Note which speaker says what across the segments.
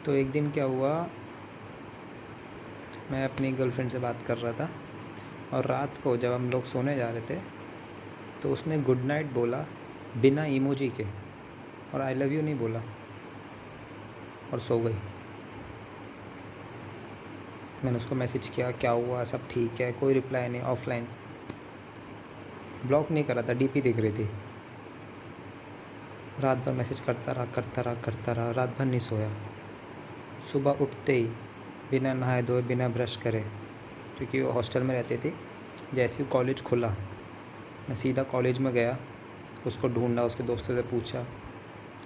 Speaker 1: तो एक दिन क्या हुआ, मैं अपनी गर्लफ्रेंड से बात कर रहा था और रात को जब हम लोग सोने जा रहे थे तो उसने गुड नाइट बोला बिना इमोजी के, और आई लव यू नहीं बोला, और सो गई। मैंने उसको मैसेज किया क्या हुआ, सब ठीक है, कोई रिप्लाई नहीं, ऑफलाइन। ब्लॉक नहीं करा था, डीपी दिख रही थी। रात भर मैसेज करता रहा, रात भर नहीं सोया। सुबह उठते ही बिना नहाए धोए बिना ब्रश करे, क्योंकि वो हॉस्टल में रहती थी, जैसे ही कॉलेज खुला मैं सीधा कॉलेज में गया, उसको ढूंढा, उसके दोस्तों से पूछा,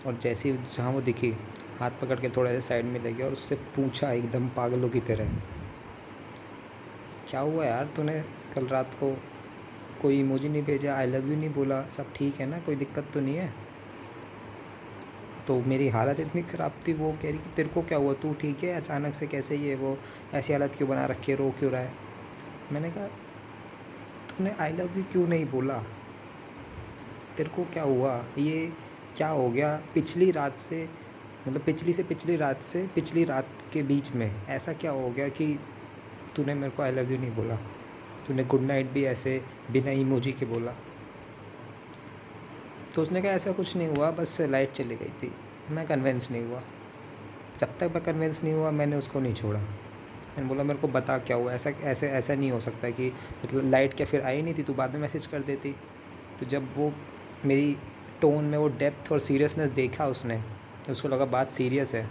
Speaker 1: और जैसे ही जहाँ वो दिखी हाथ पकड़ के थोड़ा सा साइड में ले गया और उससे पूछा एकदम पागलों की तरह, क्या हुआ यार, तूने कल रात को कोई इमोजी नहीं भेजा, आई लव यू नहीं बोला, सब ठीक है ना, कोई दिक्कत तो नहीं है? तो मेरी हालत इतनी ख़राब थी, वो कह रही कि तेरे को क्या हुआ, तू ठीक है, अचानक से कैसे ये वो ऐसी हालत क्यों बना रखी है, रो क्यों रहा है? मैंने कहा तूने आई लव यू क्यों नहीं बोला, तेरे को क्या हुआ, ये क्या हो गया पिछली रात से, मतलब पिछली रात के बीच में ऐसा क्या हो गया कि तूने मेरे को आई लव यू नहीं बोला, तूने गुड नाइट भी ऐसे बिना इमोजी के बोला? तो उसने कहा ऐसा कुछ नहीं हुआ, बस लाइट चली गई थी। मैं कन्विंस नहीं हुआ, जब तक मैं कन्विंस नहीं हुआ मैंने उसको नहीं छोड़ा। मैंने बोला मेरे को बता क्या हुआ, ऐसा नहीं हो सकता कि मतलब लाइट क्या फिर आई नहीं थी, तू बाद में मैसेज कर देती? तो जब वो मेरी टोन में वो डेप्थ और सीरियसनेस देखा उसने, तो उसको लगा बात सीरियस है,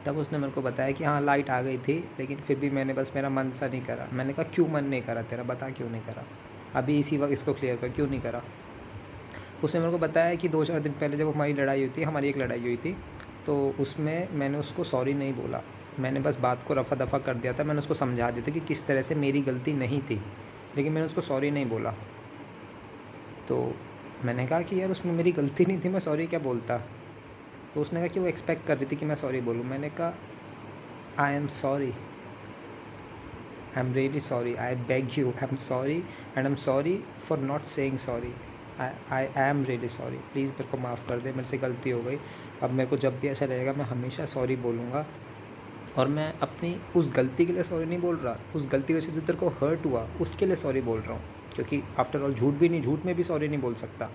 Speaker 1: तब उसने मेरे को बताया कि हाँ लाइट आ गई थी, लेकिन फिर भी मैंने बस मेरा मन सा नहीं करा। मैंने कहा क्यों मन नहीं करा तेरा, बता क्यों नहीं करा, अभी इसी वक्त इसको क्लियर कर, क्यों नहीं करा? उसने मेरे को बताया कि 2-4 दिन पहले जब हमारी एक लड़ाई हुई थी, तो उसमें मैंने उसको सॉरी नहीं बोला, मैंने बस बात को रफ़ा दफ़ा कर दिया था, मैंने उसको समझा दिया था कि किस तरह से मेरी गलती नहीं थी, लेकिन मैंने उसको सॉरी नहीं बोला। तो मैंने कहा कि यार उसमें मेरी गलती नहीं थी, मैं सॉरी क्या बोलता? तो उसने कहा कि वो एक्सपेक्ट कर रही थी कि मैं सॉरी बोलूँ। मैंने कहा I am sorry, I am really sorry, I beg you, I am sorry, and I am sorry for not saying sorry, I am really sorry, please मेरे को माफ़ कर दे, मेरे से गलती हो गई। अब मेरे को जब भी ऐसा लगेगा मैं हमेशा सॉरी बोलूँगा, और मैं अपनी उस गलती के लिए सॉरी नहीं बोल रहा, उस गलती की वजह से जो तेरे को हर्ट हुआ उसके लिए सॉरी बोल रहा हूँ, क्योंकि आफ्टर ऑल झूठ में भी सॉरी नहीं बोल सकता।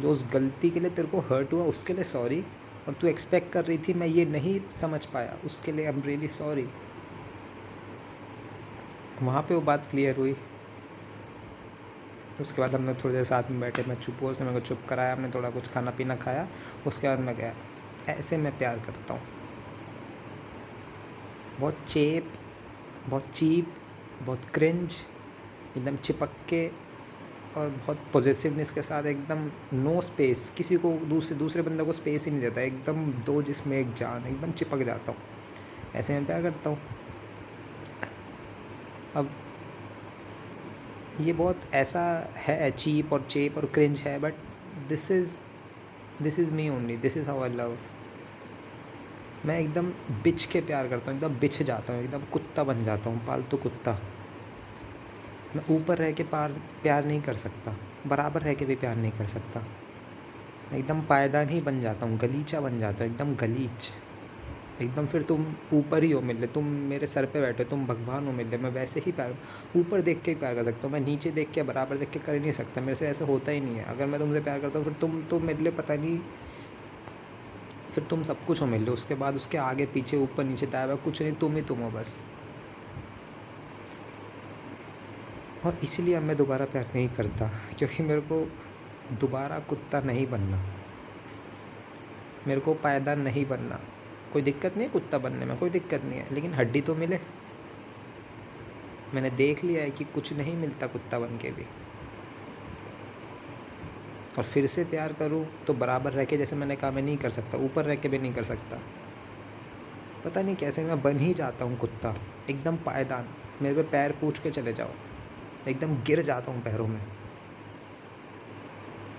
Speaker 1: जो उस गलती के लिए तेरे को हर्ट हुआ उसके लिए सॉरी, और तू एक्सपेक्ट कर रही थी मैं ये नहीं समझ पाया, उसके लिए आई एम रियली सॉरी। वहाँ पे वो बात क्लियर हुई। उसके बाद हमने थोड़ी देर साथ में बैठे, मैं चुप हुआ, उसने मेरे को चुप कराया, हमने थोड़ा कुछ खाना पीना खाया, उसके बाद मैं गया। ऐसे मैं प्यार करता हूँ, बहुत चीप, बहुत क्रिंज, एकदम चिपक के, और बहुत पॉजेसिवनेस के साथ, एकदम नो स्पेस, किसी को दूसरे बंदे को स्पेस ही नहीं देता, एकदम दो जिसमें एक जान, एकदम चिपक जाता हूँ, ऐसे मैं प्यार करता हूँ। अब ये बहुत ऐसा है, चीप और क्रिंज है, but this is me only, this is how I love. मैं एकदम बिछ के प्यार करता हूँ, एकदम बिछ जाता हूँ, एकदम कुत्ता बन जाता हूँ, पालतू कुत्ता। मैं ऊपर रह के प्यार नहीं कर सकता, बराबर रह के भी प्यार नहीं कर सकता, मैं एकदम पायदान ही बन जाता हूँ, गलीचा बन जाता हूँ, एकदम गलीच, एकदम। फिर तुम ऊपर ही हो मिल ले, तुम मेरे सर पे बैठे, तुम भगवान हो मिल ले, मैं वैसे ही प्यार, ऊपर देख के ही प्यार कर सकता हूँ, मैं नीचे देख के बराबर देख के कर ही नहीं सकता, मेरे से ऐसा होता ही नहीं है। अगर मैं तुमसे प्यार करता हूँ फिर तुम तो मेरे लिए पता नहीं, फिर तुम सब कुछ हो मिल लो, उसके बाद उसके आगे पीछे ऊपर नीचे दाया हुआ कुछ नहीं, तुम ही तुम हो बस। और इसीलिए अब मैं दोबारा प्यार नहीं करता, क्योंकि मेरे को दोबारा कुत्ता नहीं बनना, मेरे को पायदान नहीं बनना। कोई दिक्कत नहीं है कुत्ता बनने में, कोई दिक्कत नहीं है, लेकिन हड्डी तो मिले। मैंने देख लिया है कि कुछ नहीं मिलता कुत्ता बन के भी। और फिर से प्यार करूँ तो बराबर रह के, जैसे मैंने कहा मैं नहीं कर सकता, ऊपर रह के भी नहीं कर सकता, पता नहीं कैसे मैं बन ही जाता हूँ कुत्ता, एकदम पायदान, मेरे पे पैर पूछ के चले जाओ, एकदम गिर जाता हूँ पैरों में।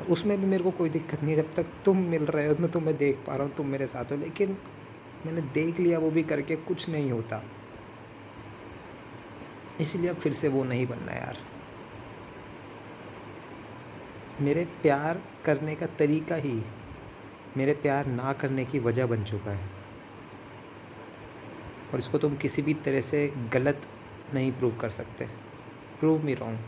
Speaker 1: उसमें भी मेरे को कोई दिक्कत नहीं है, जब तक तुम मिल रहे हो, मैं तुम्हें देख पा रहा हूँ, तुम मेरे साथ हो, लेकिन मैंने देख लिया वो भी करके कुछ नहीं होता, इसलिए अब फिर से वो नहीं बनना यार। मेरे प्यार करने का तरीका ही मेरे प्यार ना करने की वजह बन चुका है, और इसको तुम किसी भी तरह से गलत नहीं प्रूव कर सकते। Prove me wrong.